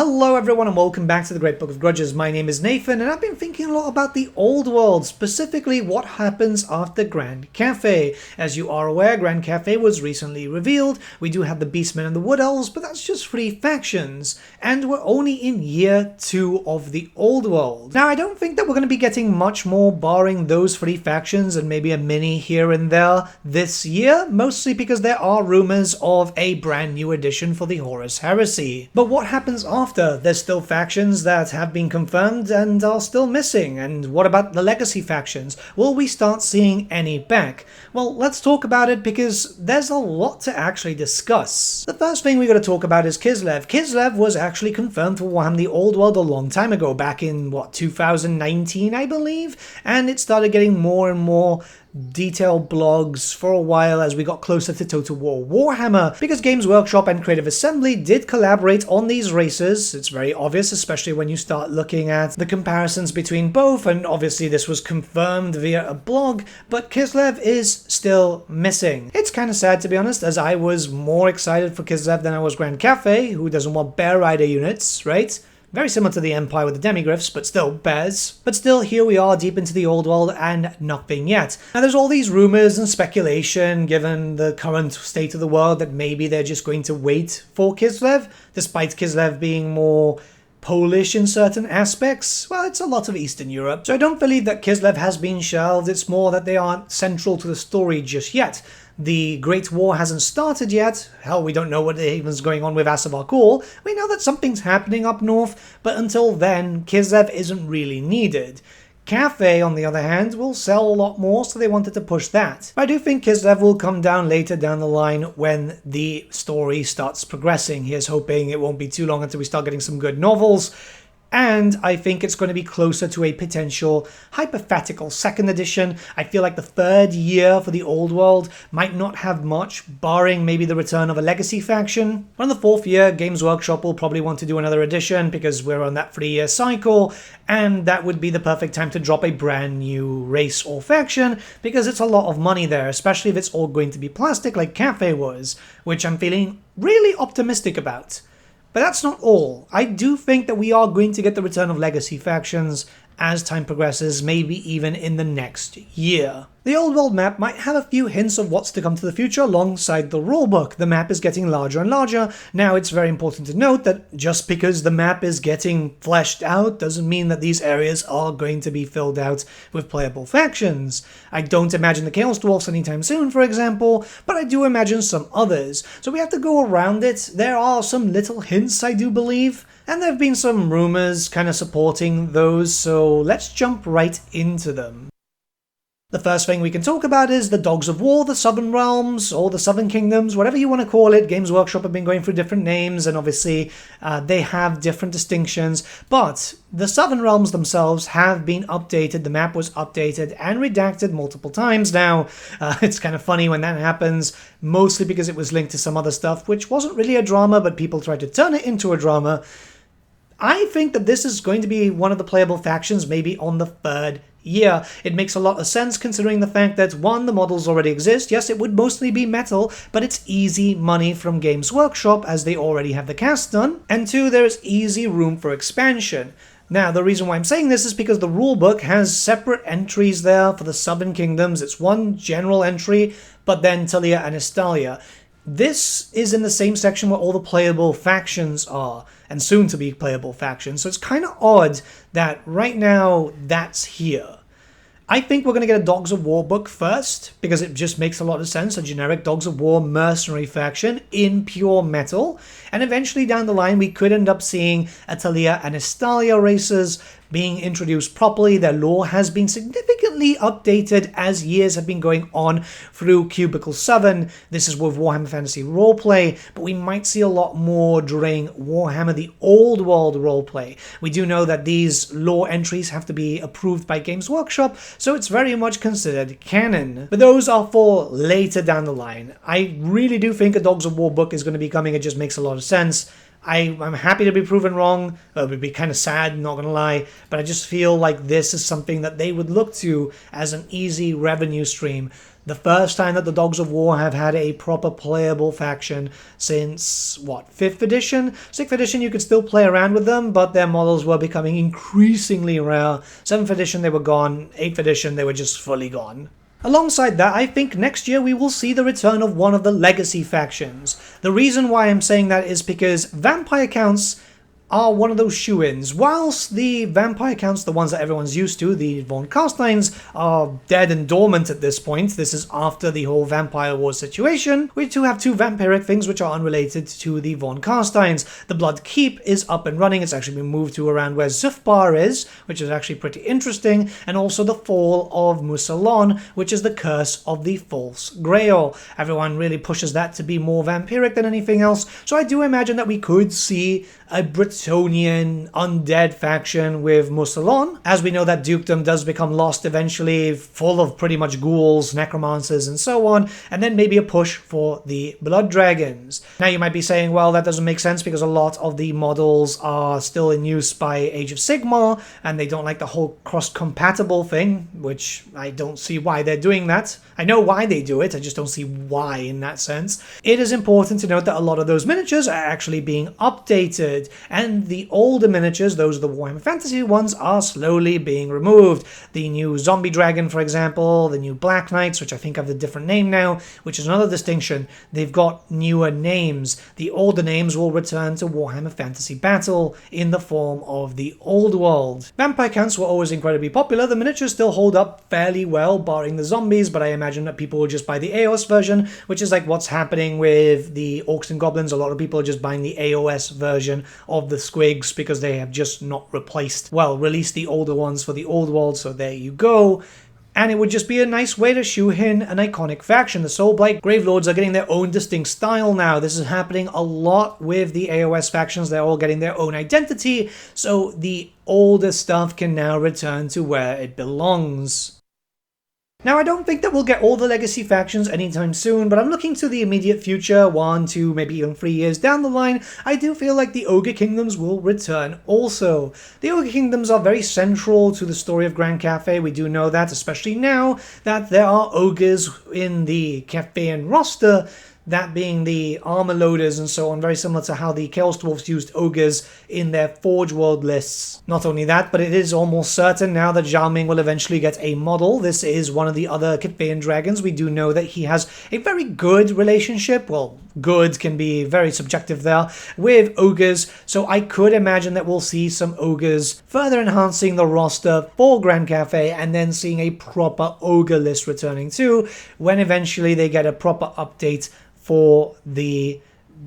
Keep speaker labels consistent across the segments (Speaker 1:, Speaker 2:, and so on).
Speaker 1: Hello everyone and welcome back to the Great Book of Grudges. My name is Nathan and I've been thinking a lot about the old world, specifically what happens after Grand Cathay. As you are aware, Grand Cathay was recently revealed. We do have the Beastmen and the Wood Elves, but that's just 3 factions. And we're only in year 2 of the old world. Now I don't think that we're going to be getting much more barring those 3 factions and maybe a mini here and there this year, mostly because there are rumors of a brand new edition for the Horus Heresy. But what happens after? There's still factions that have been confirmed and are still missing. And what about the legacy factions? Will we start seeing any back? Well, let's talk about it because there's a lot to actually discuss. The first thing we got to talk about is Kislev. Kislev was actually confirmed for Warhammer the Old World a long time ago, back in 2019 I believe, and it started getting more and more detailed blogs for a while as we got closer to Total War Warhammer, because Games Workshop and Creative Assembly did collaborate on these races. It's very obvious, especially when you start looking at the comparisons between both, and obviously this was confirmed via a blog, but Kislev is still missing. It's kind of sad, to be honest, as I was more excited for Kislev than I was Grand Cathay, who doesn't want Bear Rider units, right? Very similar to the Empire with the Demigryphs, but still bears. But still, here we are deep into the old world and nothing yet. Now there's all these rumors and speculation, given the current state of the world, that maybe they're just going to wait for Kislev, despite Kislev being more Polish in certain aspects. Well, it's a lot of Eastern Europe, so I don't believe that Kislev has been shelved. It's more that they aren't central to the story just yet. The Great War hasn't started yet. Hell, we don't know what even's going on with Asavarkul. We know that something's happening up north, but until then, Kislev isn't really needed. Cathay, on the other hand, will sell a lot more, so they wanted to push that. But I do think Kislev will come down later down the line when the story starts progressing. Here's hoping it won't be too long until we start getting some good novels. And I think it's going to be closer to a potential hypothetical 2nd edition. I feel like the 3rd year for the old world might not have much, barring maybe the return of a legacy faction. But in the 4th year, Games Workshop will probably want to do another edition because we're on that 3-year cycle, and that would be the perfect time to drop a brand new race or faction, because it's a lot of money there, especially if it's all going to be plastic like Cathay was, which I'm feeling really optimistic about. But that's not all. I do think that we are going to get the return of legacy factions as time progresses, maybe even in the next year. The old world map might have a few hints of what's to come to the future alongside the rulebook. The map is getting larger and larger. Now, it's very important to note that just because the map is getting fleshed out doesn't mean that these areas are going to be filled out with playable factions. I don't imagine the Chaos Dwarfs anytime soon, for example, but I do imagine some others. So we have to go around it. There are some little hints, I do believe, and there have been some rumors kind of supporting those, so let's jump right into them. The first thing we can talk about is the Dogs of War, the Southern Realms, or the Southern Kingdoms, whatever you want to call it. Games Workshop have been going through different names, and obviously they have different distinctions, but the Southern Realms themselves have been updated. The map was updated and redacted multiple times now. It's kind of funny when that happens, mostly because it was linked to some other stuff, which wasn't really a drama, but people tried to turn it into a drama. I think that this is going to be one of the playable factions maybe on the 3rd year. It makes a lot of sense considering the fact that 1, the models already exist. Yes, it would mostly be metal, but it's easy money from Games Workshop as they already have the cast done. And 2, there is easy room for expansion. Now, the reason why I'm saying this is because the rulebook has separate entries there for the Southern Kingdoms. It's one general entry, but then Talia and Estalia. This is in the same section where all the playable factions are, and soon to be playable factions, so it's kind of odd that right now that's here. I think we're going to get a Dogs of War book first, because it just makes a lot of sense, a generic Dogs of War mercenary faction in pure metal, and eventually down the line we could end up seeing Atalia and Estalia races being introduced properly. Their lore has been significantly updated as years have been going on through Cubicle 7. This is with Warhammer Fantasy Roleplay, but we might see a lot more during Warhammer the Old World Roleplay. We do know that these lore entries have to be approved by Games Workshop, so it's very much considered canon. But those are for later down the line. I really do think a Dogs of War book is going to be coming. It just makes a lot of sense. I'm happy to be proven wrong. It would be kind of sad, not gonna lie, but I just feel like this is something that they would look to as an easy revenue stream. The first time that the Dogs of War have had a proper playable faction since, what, 5th edition? 6th edition you could still play around with them, but their models were becoming increasingly rare. 7th edition they were gone, 8th edition they were just fully gone. Alongside that, I think next year we will see the return of one of the legacy factions. The reason why I'm saying that is because vampire counts are one of those shoo-ins. Whilst the vampire counts, the ones that everyone's used to, the von Carsteins, are dead and dormant at this point. This is after the whole Vampire Wars situation. We do have two vampiric things which are unrelated to the von Carsteins. The Blood Keep is up and running. It's actually been moved to around where Zufbar is, which is actually pretty interesting. And also the Fall of Musalon, which is the Curse of the False Grail. Everyone really pushes that to be more vampiric than anything else. So I do imagine that we could see a Bretonnian undead faction with Musalon. As we know, that dukedom does become lost eventually, full of pretty much ghouls, necromancers, and so on, and then maybe a push for the blood dragons. Now you might be saying, well, that doesn't make sense because a lot of the models are still in use by Age of Sigmar, and they don't like the whole cross-compatible thing, which I don't see why they're doing that. I know why they do it, I just don't see why in that sense. It is important to note that a lot of those miniatures are actually being updated, and the older miniatures, those are the Warhammer Fantasy ones, are slowly being removed. The new Zombie Dragon, for example, the new Black Knights, which I think have a different name now, which is another distinction. They've got newer names. The older names will return to Warhammer Fantasy Battle in the form of the Old World. Vampire counts were always incredibly popular. The miniatures still hold up fairly well, barring the zombies, but I imagine that people will just buy the AOS version, which is like what's happening with the Orcs and Goblins. A lot of people are just buying the AOS version of the squigs because they have just not released the older ones for the Old World, so there you go. And it would just be a nice way to shoe in an iconic faction. The Soulblight Gravelords are getting their own distinct style now. This is happening a lot with the AOS factions. They're all getting their own identity, so the older stuff can now return to where it belongs. Now, I don't think that we'll get all the legacy factions anytime soon, but I'm looking to the immediate future, 1, 2, maybe even 3 years down the line. I do feel like the Ogre Kingdoms will return also. The Ogre Kingdoms are very central to the story of Grand Cathay. We do know that, especially now that there are ogres in the Cathayan roster, that being the armor loaders and so on, very similar to how the Chaos Dwarfs used ogres in their Forge World lists. Not only that, but it is almost certain now that Zhao Ming will eventually get a model. This is one of the other Cathayan dragons. We do know that he has a very good relationship, well, good can be very subjective there, with ogres, so I could imagine that we'll see some ogres further enhancing the roster for Grand Cathay, and then seeing a proper ogre list returning too, when eventually they get a proper update for the,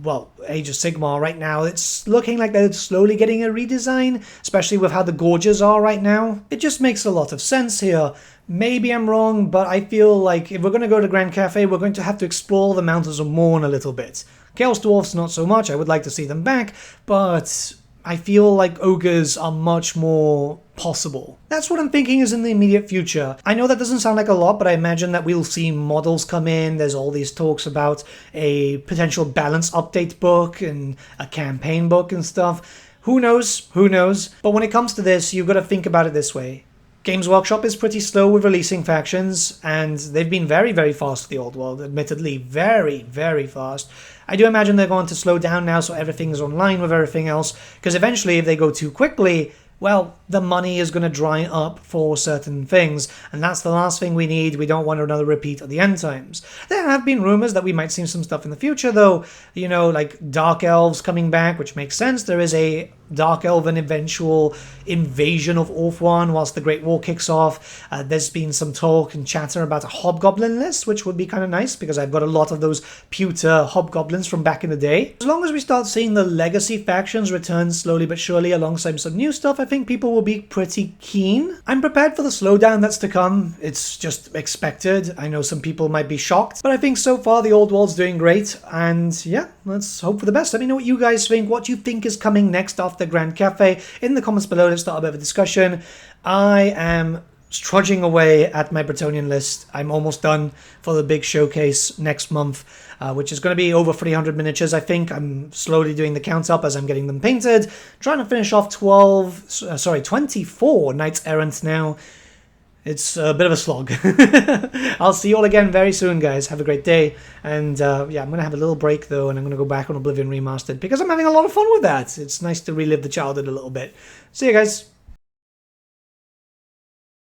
Speaker 1: well, Age of Sigmar. Right now it's looking like they're slowly getting a redesign, especially with how the gorges are right now. It just makes a lot of sense here. Maybe I'm wrong, but I feel like if we're going to go to Grand Cathay, we're going to have to explore the Mountains of Morn a little bit. Chaos Dwarfs not so much, I would like to see them back, but I feel like ogres are much more possible. That's what I'm thinking is in the immediate future. I know that doesn't sound like a lot, but I imagine that we'll see models come in. There's all these talks about a potential balance update book and a campaign book and stuff. Who knows? Who knows? But when it comes to this, you've got to think about it this way. Games Workshop is pretty slow with releasing factions, and they've been very, very fast for the Old World, admittedly. Very, very fast. I do imagine they're going to slow down now so everything is online with everything else, because eventually if they go too quickly, well, the money is going to dry up for certain things, and that's the last thing we need. We don't want another repeat of the end times. There have been rumors that we might see some stuff in the future, though, you know, like Dark Elves coming back, which makes sense. There is a Dark Elven eventual invasion of Orthwan whilst the Great War kicks off. There's been some talk and chatter about a Hobgoblin list, which would be kind of nice because I've got a lot of those pewter Hobgoblins from back in the day. As long as we start seeing the legacy factions return slowly but surely alongside some new stuff, I think people will be pretty keen. I'm prepared for the slowdown that's to come. It's just expected. I know some people might be shocked, but I think so far the Old World's doing great, and yeah, let's hope for the best. Let me know what you guys think, what you think is coming next after Grand Cathay in the comments below. Let's start a bit of a discussion. I am trudging away at my Bretonnian list. I'm almost done for the big showcase next month, which is going to be over 300 miniatures, I think. I'm slowly doing the count up as I'm getting them painted. Trying to finish off 24 Knights Errant now. It's a bit of a slog. I'll see you all again very soon, guys. Have a great day. And yeah, I'm going to have a little break, though, and I'm going to go back on Oblivion Remastered because I'm having a lot of fun with that. It's nice to relive the childhood a little bit. See you guys.